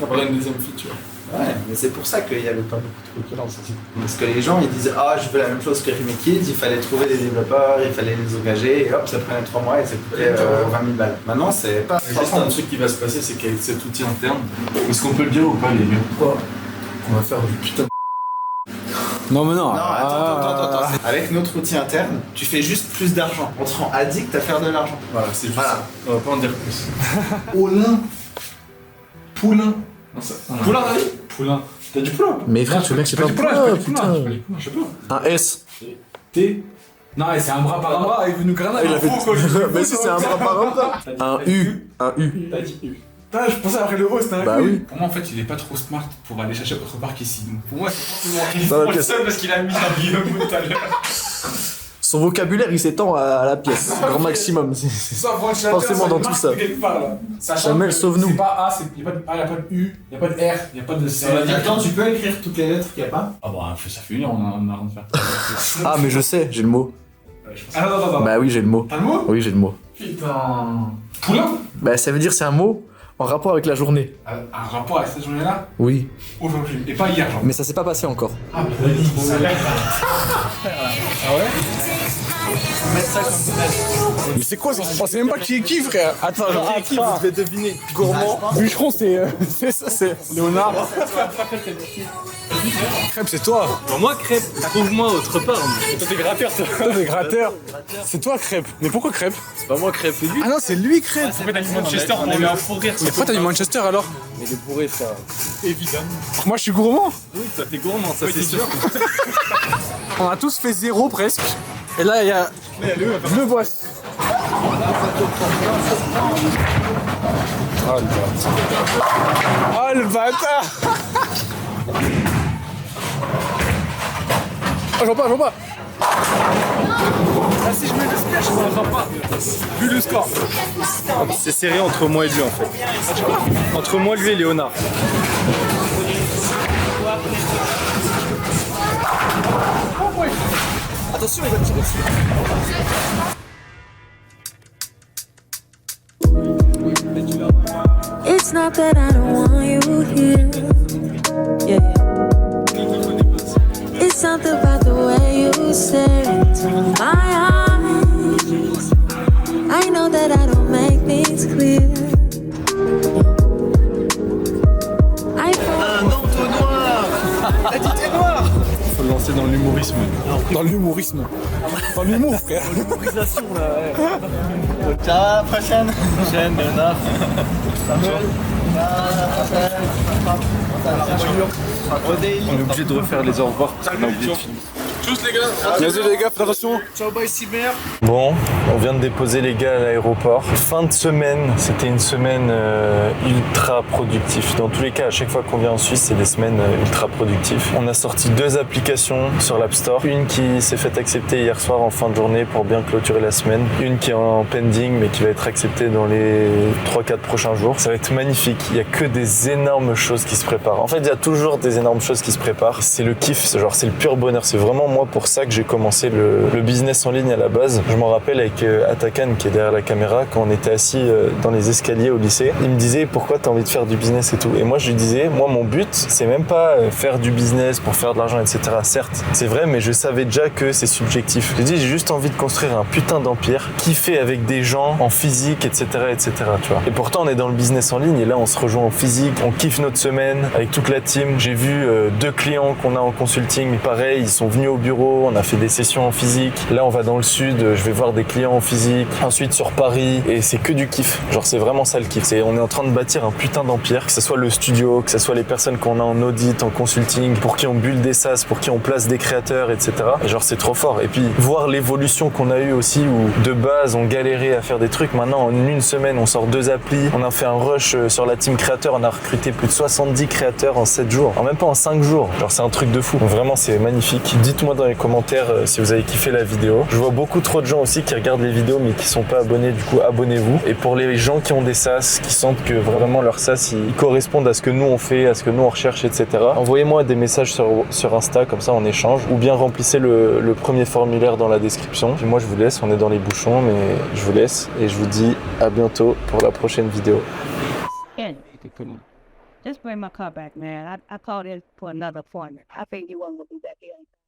Avoir une deuxième feature. Ouais, mais c'est pour ça qu'il n'y avait pas beaucoup de trucs qui lancent. Parce que les gens ils disaient ah je veux la même chose que Remake, il fallait trouver des développeurs, il fallait les engager et hop ça prenait 3 mois et ça coûtait 20 000 balles. Maintenant c'est pas... Juste un truc qui va se passer, c'est qu'avec cet outil interne, est-ce qu'on peut le dire ou pas les gars? Quoi? On va faire du putain de... Non mais non. Non, attends. Avec notre outil interne, tu fais juste plus d'argent. On te rend addict à faire de l'argent. Voilà, c'est juste ça. On va pas en dire plus. Poulain. Poulain. Poulain, David. Poulain. T'as du poulain? Mais frère, ce mec c'est pas un poulain, putain. Je sais pas. Un S. T. Non, c'est un bras par un bras avec une grenade. Il a fait... Mais si, c'est un bras par un bras. Un U. Un U. T'as dit U. Ah, je pensais après le haut, c'était un Bah oui. Pour moi, en fait, il est pas trop smart pour aller chercher autre part qu'ici. Donc pour moi, c'est forcément Dans la le pièce. seul parce qu'il a mis un guillaume tout à l'heure. Son vocabulaire il s'étend à la pièce, grand maximum. Forcément dans tout ça. Samuel, sauve-nous. C'est pas A, il n'y a pas de U, il n'y a pas de R, il n'y a pas de C. Attends, tu peux écrire toutes les lettres qu'il n'y a pas? Ah bah, ça fait 1 heure, on a rien de faire. Ah mais je sais, j'ai le mot. Ah non. Bah oui, j'ai le mot. T'as le mot? Oui, j'ai le mot. Putain. Poulain? Bah ça veut dire c'est un mot en rapport avec la journée. Un rapport avec cette journée-là? Oui. Aujourd'hui. Et pas hier, genre. Mais ça s'est pas passé encore. Ah mais vas-y, ça a l'air. Ah ouais? Mais c'est quoi ça? Je sais même pas qui est qui, frère. Attends, qui est qui? Vous devez deviner. Gourmand. Bûcheron, c'est ça, c'est Léonard. Crêpe, c'est toi. Pour moi, Crêpe, trouve-moi autre part. Toi, t'es gratteur, toi. Toi, t'es gratteur. C'est toi, Crêpe. Mais pourquoi Crêpe? C'est pas moi, Crêpe, c'est lui. Ah non, c'est lui, Crêpe. Pourquoi t'as mis Manchester? On a eu un fou rire. Mais pourquoi t'as mis Manchester alors? Mais il est bourré, ça. Évidemment. Moi, je suis gourmand. Oui, toi, t'es gourmand, ça c'est sûr. On a tous fait 0 presque. Et là, il y a le boss. Oh le bâtard. Oh, je vois pas. Ah si je mets le splash, ça va pas. Vu le score. C'est serré entre moi et lui en fait. Entre moi, lui et Léonard. Attention, il va tirer dessus. It's not that I don't want you here. Yeah. It's something about the way you stare into my eyes. I know that I don't make things clear. Un entonnoir. T'as dit t'es noir. c'est dans l'humorisme. Dans l'humorisme. Dans l'humour, frère. L'humorisation, là, ouais. Ciao, à la prochaine. Prochaine, Bernard. Samuel. On est obligé de refaire les au revoir parce qu'on a oublié de finir. Tchuss les gars. Vas-y les gars, faites attention. Ciao, bye Cyber. Bon, on vient de déposer les gars à l'aéroport. Fin de semaine, c'était une semaine ultra productive. Dans tous les cas, à chaque fois qu'on vient en Suisse, c'est des semaines ultra productives. On a sorti 2 applications sur l'App Store. Une qui s'est faite accepter hier soir en fin de journée pour bien clôturer la semaine. Une qui est en pending mais qui va être acceptée dans les 3-4 prochains jours. Ça va être magnifique. Il y a que des énormes choses qui se préparent. En fait, il y a toujours des énormes choses qui se préparent. C'est le kiff, c'est le pur bonheur. C'est vraiment moi pour ça que j'ai commencé le business en ligne à la base. Je m'en rappelle avec Atakan qui est derrière la caméra, quand on était assis dans les escaliers au lycée, il me disait pourquoi t'as envie de faire du business et tout. Et moi je lui disais, moi mon but c'est même pas faire du business pour faire de l'argent, etc. Certes, c'est vrai, mais je savais déjà que c'est subjectif. J'ai dit j'ai juste envie de construire un putain d'empire, kiffer avec des gens en physique, etc., etc. Tu vois. Et pourtant on est dans le business en ligne et là on se rejoint en physique, on kiffe notre semaine avec toute la team. J'ai vu 2 clients qu'on a en consulting, pareil, ils sont venus au bureau, on a fait des sessions en physique. Là, on va dans le sud, je vais voir des clients en physique. Ensuite, sur Paris, et c'est que du kiff. Genre, c'est vraiment ça le kiff. On est en train de bâtir un putain d'empire, que ce soit le studio, que ce soit les personnes qu'on a en audit, en consulting, pour qui on build des SaaS, pour qui on place des créateurs, etc. Et genre, c'est trop fort. Et puis, voir l'évolution qu'on a eue aussi, où de base, on galérait à faire des trucs. Maintenant, en une semaine, on sort 2 applis. On a fait un rush sur la team créateur. On a recruté plus de 70 créateurs en 7 jours. En même pas en 5 jours. Genre, c'est un truc de fou. Donc, vraiment, c'est magnifique. Dites-moi dans les commentaires si vous avez kiffé la vidéo. Je vois beaucoup trop de gens aussi qui regardent les vidéos mais qui sont pas abonnés, du coup abonnez-vous. Et pour les gens qui ont des SaaS, qui sentent que vraiment leur SaaS ils correspondent à ce que nous on fait, à ce que nous on recherche, etc. Envoyez-moi des messages sur Insta, comme ça on échange, ou bien remplissez le premier formulaire dans la description. Puis moi je vous laisse, on est dans les bouchons, mais je vous laisse et je vous dis à bientôt pour la prochaine vidéo. Just bring my car back, man. I called in for another appointment. I think you won't be back in.